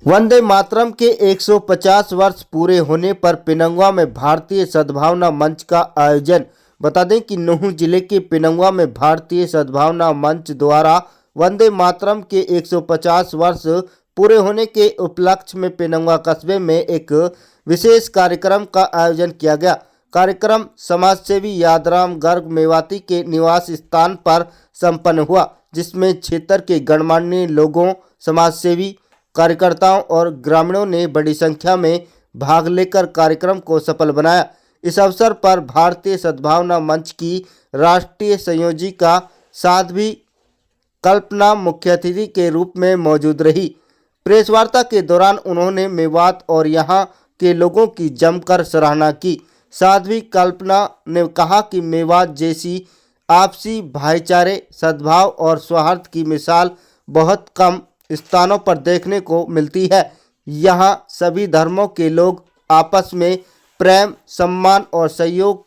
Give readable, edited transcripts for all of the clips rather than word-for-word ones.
वंदे मातरम के 150 वर्ष पूरे होने पर पिनंगवा में भारतीय सद्भावना मंच का आयोजन। बता दें कि नूंह जिले के पिनंगवा में भारतीय सद्भावना मंच द्वारा वंदे मातरम के 150 वर्ष पूरे होने के उपलक्ष्य में पिनंगवा कस्बे में एक विशेष कार्यक्रम का आयोजन किया गया। कार्यक्रम समाजसेवी यादराम गर्ग मेवाती के निवास स्थान पर संपन्न हुआ, जिसमें क्षेत्र के गणमान्य लोगों, समाजसेवी कार्यकर्ताओं और ग्रामीणों ने बड़ी संख्या में भाग लेकर कार्यक्रम को सफल बनाया। इस अवसर पर भारतीय सद्भावना मंच की राष्ट्रीय संयोजिका साध्वी कल्पना मुख्य अतिथि के रूप में मौजूद रही। प्रेस वार्ता के दौरान उन्होंने मेवात और यहां के लोगों की जमकर सराहना की। साध्वी कल्पना ने कहा कि मेवात जैसी आपसी भाईचारे, सद्भाव और सौहार्द की मिसाल बहुत कम स्थानों पर देखने को मिलती है। यहाँ सभी धर्मों के लोग आपस में प्रेम, सम्मान और सहयोग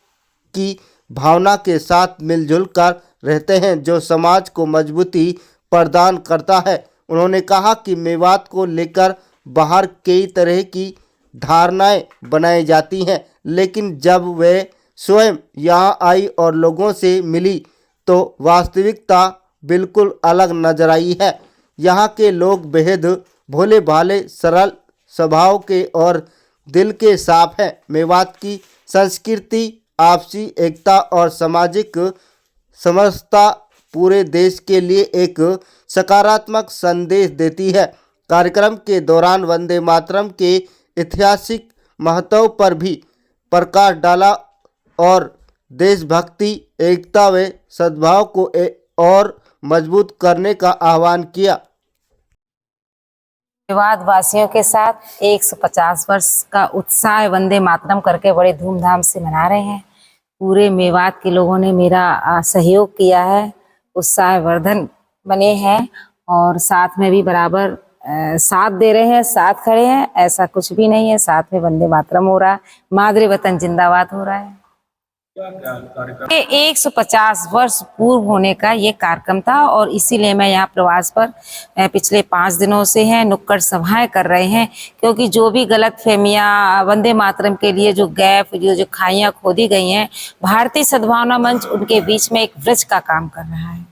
की भावना के साथ मिलजुल कर रहते हैं, जो समाज को मजबूती प्रदान करता है। उन्होंने कहा कि मेवात को लेकर बाहर कई तरह की धारणाएं बनाई जाती हैं, लेकिन जब वे स्वयं यहाँ आई और लोगों से मिली तो वास्तविकता बिल्कुल अलग नजर आई है। यहाँ के लोग बेहद भोले भाले, सरल स्वभाव के और दिल के साफ हैं। मेवात की संस्कृति आपसी एकता और सामाजिक समरसता पूरे देश के लिए एक सकारात्मक संदेश देती है। कार्यक्रम के दौरान वंदे मातरम के ऐतिहासिक महत्व पर भी प्रकाश डाला और देशभक्ति, एकता व सद्भाव को और मजबूत करने का आह्वान किया। मेवात वासियों के साथ 150 वर्ष का उत्साह वंदे मातरम करके बड़े धूमधाम से मना रहे हैं। पूरे मेवात के लोगों ने मेरा सहयोग किया है, उत्साहवर्धन बने हैं और साथ में भी बराबर साथ दे रहे हैं, साथ खड़े हैं। ऐसा कुछ भी नहीं है, साथ में वंदे मातरम हो रहा है, मादरे वतन जिंदाबाद हो रहा है। ये 150 वर्ष पूर्व होने का ये कार्यक्रम था और इसीलिए मैं यहाँ प्रवास पर पिछले 5 दिनों से हैं, नुक्कड़ सभाएं कर रहे हैं, क्योंकि जो भी गलत फहमियाँ वंदे मातरम के लिए जो गैप, जो खाइयाँ खोदी गई हैं, भारतीय सद्भावना मंच उनके बीच में एक वृक्ष का काम कर रहा है।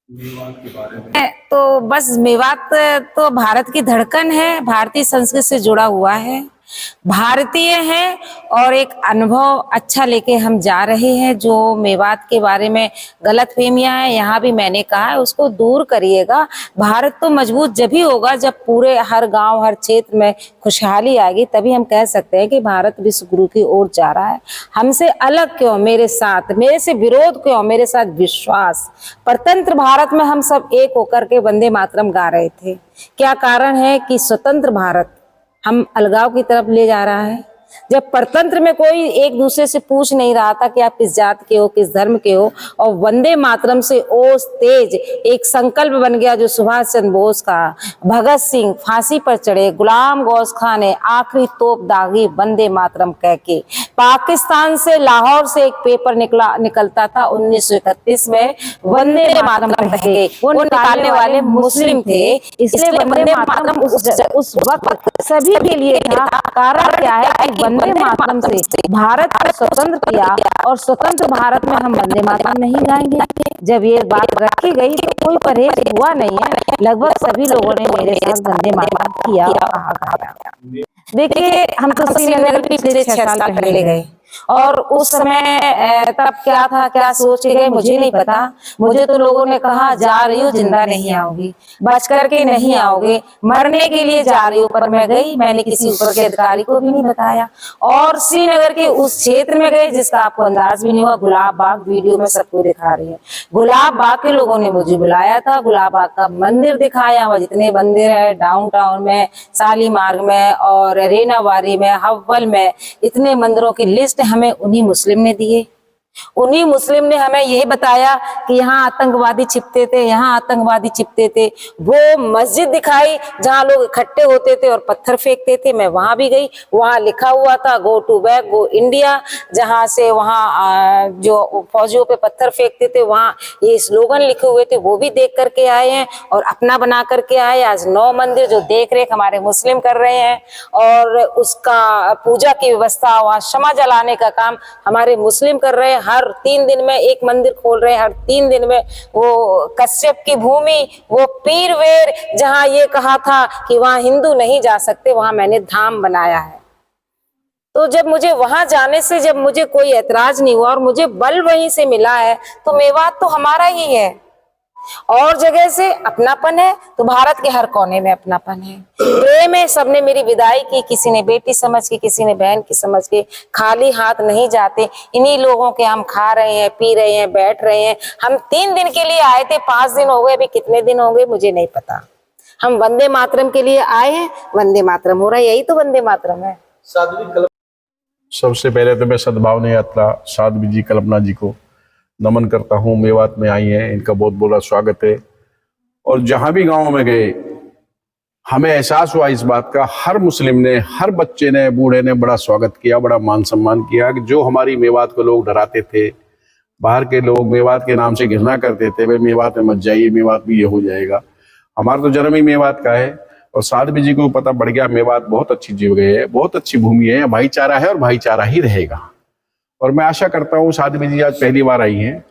मेवात के बारे में तो बस मेवात तो भारत की धड़कन है, भारतीय संस्कृति से जुड़ा हुआ है, भारतीय है और एक अनुभव अच्छा लेके हम जा रहे हैं। जो मेवात के बारे में गलत फहमियां हैं, यहाँ भी मैंने कहा है उसको दूर करिएगा। भारत तो मजबूत जब ही होगा जब पूरे हर गांव, हर क्षेत्र में खुशहाली आएगी, तभी हम कह सकते हैं कि भारत विश्व गुरु की ओर जा रहा है। हमसे अलग क्यों, मेरे साथ, मेरे से विरोध क्यों, मेरे साथ विश्वास। परतंत्र भारत में हम सब एक होकर के वंदे मातरम गा रहे थे। क्या कारण है कि स्वतंत्र भारत हम अलगाव की तरफ ले जा रहा है। जब परतंत्र में कोई एक दूसरे से पूछ नहीं रहा था कि आप किस जात के हो, किस धर्म के हो, और वंदे मातरम से ओज तेज एक संकल्प बन गया जो सुभाष चंद्र बोस का, भगत सिंह फांसी पर चढ़े, गुलाम गौस खान ने आखिरी तोप दागी वंदे मातरम कह के। पाकिस्तान से, लाहौर से एक पेपर निकलता था 1931 में, वंदे मातरम कह के। वो निकालने वाले मुस्लिम थे, इसलिए वंदे मातरम उस वक्त सभी के लिए था। कारण क्या है कि वंदे मातरम से भारत को स्वतंत्र किया और स्वतंत्र भारत में हम वंदे मातरम नहीं गाएंगे। जब ये बात रखी गई तो कोई परहेज हुआ नहीं है, लगभग सभी लोगों ने मेरे साथ वंदे मातरम किया। देखिए, हम तो श्रीनगर पिछले 6 साल पहले गए और उस समय तब क्या था, क्या सोच के गए मुझे नहीं पता। मुझे तो लोगों ने कहा जा रही हो, जिंदा नहीं आओगी, बच करके नहीं आओगे, मरने के लिए जा रही हो। पर मैं गई, मैंने किसी ऊपर के अधिकारी को भी नहीं बताया और श्रीनगर के उस क्षेत्र में गए जिसका आपको अंदाज भी नहीं हुआ। गुलाब बाग वीडियो में सबको दिखा रही है। गुलाब बाग के लोगों ने मुझे बुलाया था, गुलाब बाग का मंदिर दिखाया। वह जितने मंदिर है डाउनटाउन में, शालीमार्ग में और रेनावारी में, हव्वल में, इतने मंदिरों की लिस्ट हमें उन्हीं मुस्लिम ने दिए। उन्हीं मुस्लिम ने हमें यही बताया कि यहाँ आतंकवादी छिपते थे, यहाँ आतंकवादी छिपते थे। वो मस्जिद दिखाई जहाँ लोग इकट्ठे होते थे और पत्थर फेंकते थे। मैं वहां भी गई, वहां लिखा हुआ था go to back go India. जहाँ से वहाँ जो फौजियों पे पत्थर फेंकते थे वहां ये स्लोगन लिखे हुए थे, वो भी देख करके आए हैं और अपना बना करके आए। आज 9 मंदिर जो देख रेख हमारे मुस्लिम कर रहे हैं और उसका पूजा की व्यवस्था, वहाँ क्षमा जलाने का काम हमारे मुस्लिम कर रहे हैं। हर 3 दिन में एक मंदिर खोल रहे हैं, हर 3 दिन में। वो कश्यप की भूमि, वो पीरवेर जहां ये कहा था कि वहां हिंदू नहीं जा सकते, वहां मैंने धाम बनाया है। तो जब मुझे वहां जाने से जब मुझे कोई ऐतराज नहीं हुआ और मुझे बल वहीं से मिला है, तो मेवात तो हमारा ही है। और जगह से अपनापन है तो भारत के हर कोने में अपनापन है, प्रेम है। सबने मेरी विदाई की, किसी ने बेटी समझ के, किसी ने बहन की समझ के। खाली हाथ नहीं जाते। इन्हीं लोगों के हम खा रहे हैं, पी रहे हैं, बैठ रहे हैं। हम 3 दिन के लिए आए थे, 5 दिन हो गए, अभी कितने दिन होंगे मुझे नहीं पता। हम वंदे मातरम के लिए आए हैं, वंदे मातरम हो रहा है, यही तो वंदे मातरम है। सबसे पहले तो मैं सद्भावना यात्रा साध्वी जी कल्पना जी को नमन करता हूँ। मेवात में आई हैं, इनका बहुत बहुत स्वागत है। और जहां भी गांव में गए हमें एहसास हुआ इस बात का, हर मुस्लिम ने, हर बच्चे ने, बूढ़े ने बड़ा स्वागत किया, बड़ा मान सम्मान किया। कि जो हमारी मेवात को लोग डराते थे, बाहर के लोग मेवात के नाम से घृणा करते थे, भाई मेवात में मत जाइए, मेवात में ये हो जाएगा। हमारा तो जन्म ही मेवात का है। और साध्वी जी को पता बढ़ गया मेवात बहुत अच्छी जगह है, बहुत अच्छी भूमि है, भाईचारा है और भाईचारा ही रहेगा। और मैं आशा करता हूँ साध्वी जी आज पहली बार आई हैं,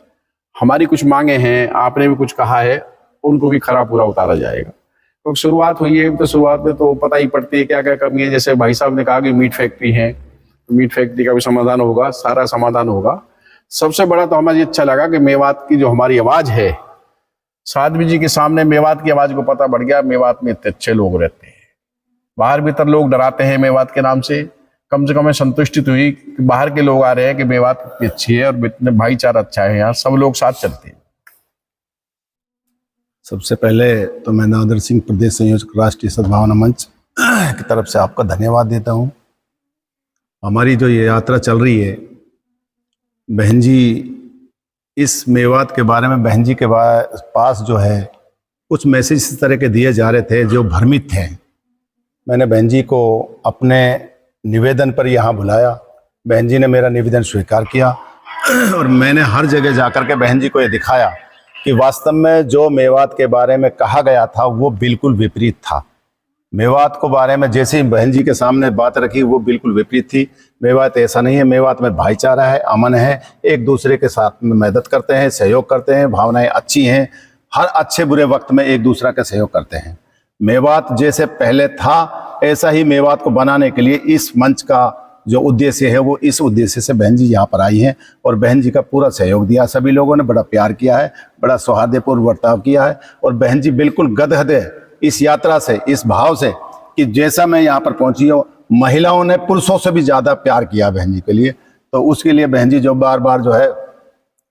हमारी कुछ मांगे हैं, आपने भी कुछ कहा है, उनको भी खरा पूरा उतारा जाएगा। तो शुरुआत हुई है, तो शुरुआत में तो पता ही पड़ती है क्या क्या कमी है। जैसे भाई साहब ने कहा कि मीट फैक्ट्री है, मीट फैक्ट्री का भी समाधान होगा, सारा समाधान होगा। सबसे बड़ा तो हमें ये अच्छा लगा कि मेवात की जो हमारी आवाज है, साध्वी जी के सामने मेवात की आवाज को पता बढ़ गया। मेवात में इतने अच्छे लोग रहते हैं, बाहर भीतर लोग डराते हैं मेवात के नाम से, कम से कम मैं संतुष्टित हुई कि बाहर के लोग आ रहे हैं कि मेवात कितनी अच्छी है और इतने भाईचारा अच्छा है, यहाँ सब लोग साथ चलते हैं। सबसे पहले तो मैं नादर सिंह, प्रदेश संयोजक, राष्ट्रीय सद्भावना मंच की तरफ से आपका धन्यवाद देता हूँ। हमारी जो ये यात्रा चल रही है, बहन जी इस मेवात के बारे में, बहन जी के पास जो है कुछ मैसेज इस तरह के दिए जा रहे थे जो भ्रमित थे। मैंने बहन जी को अपने निवेदन पर यहाँ बुलाया, बहन जी ने मेरा निवेदन स्वीकार किया और मैंने हर जगह जाकर के बहन जी को ये दिखाया कि वास्तव में जो मेवात के बारे में कहा गया था वो बिल्कुल विपरीत था। मेवात को बारे में जैसे ही बहन जी के सामने बात रखी वो बिल्कुल विपरीत थी। मेवात ऐसा नहीं है, मेवात में भाईचारा है, अमन है, एक दूसरे के साथ में मदद करते हैं, सहयोग करते हैं, भावनाएं अच्छी हैं, हर अच्छे बुरे वक्त में एक दूसरे का सहयोग करते हैं। मेवात जैसे पहले था ऐसा ही मेवात को बनाने के लिए इस मंच का जो उद्देश्य है वो इस उद्देश्य से बहन जी यहाँ पर आई हैं और बहन जी का पूरा सहयोग दिया। सभी लोगों ने बड़ा प्यार किया है, बड़ा सौहार्दपूर्ण बर्ताव किया है और बहन जी बिल्कुल गदगद है इस यात्रा से, इस भाव से कि जैसा मैं यहाँ पर पहुँची हूँ, महिलाओं ने पुरुषों से भी ज़्यादा प्यार किया बहन जी के लिए। तो उसके लिए बहन जी जो बार बार जो है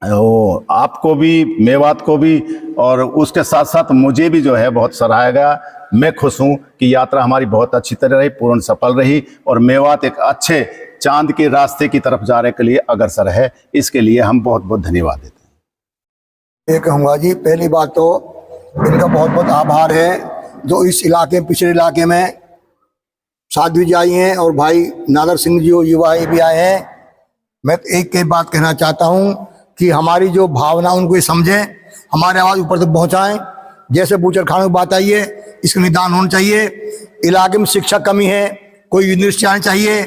वो आपको भी, मेवात को भी और उसके साथ साथ मुझे भी जो है बहुत सराहा गया। मैं खुश हूँ कि यात्रा हमारी बहुत अच्छी तरह रही, पूर्ण सफल रही और मेवात एक अच्छे चांद के रास्ते की तरफ जाने के लिए अग्रसर है। इसके लिए हम बहुत बहुत धन्यवाद देते हैं। ये कहूँगा जी, पहली बात तो इनका बहुत बहुत आभार है जो इस इलाके, पिछड़े इलाके में साध्वी जी आई हैं और भाई नादर सिंह जी युवा भी आए हैं। मैं एक बात कहना चाहता हूँ कि हमारी जो भावना उनको ये समझें, हमारे आवाज़ ऊपर तक पहुँचाएं। जैसे बूचर खानों की बात आई है, इसका निदान होना चाहिए। इलाके में शिक्षा कमी है, कोई यूनिवर्सिटी आनी चाहिए।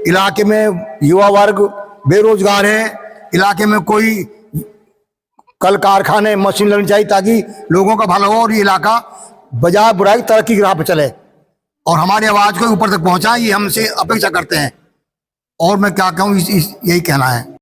इलाके में युवा वर्ग बेरोजगार है, इलाके में कोई कल कारखाने, मशीन लगनी चाहिए ताकि लोगों का भला हो और ये इलाका बजाय बुराई तरक्की की राह पर चले और हमारी आवाज़ को ऊपर तक पहुँचाएं, ये हमसे अपेक्षा करते हैं। और मैं क्या कहूँ, यही कहना है।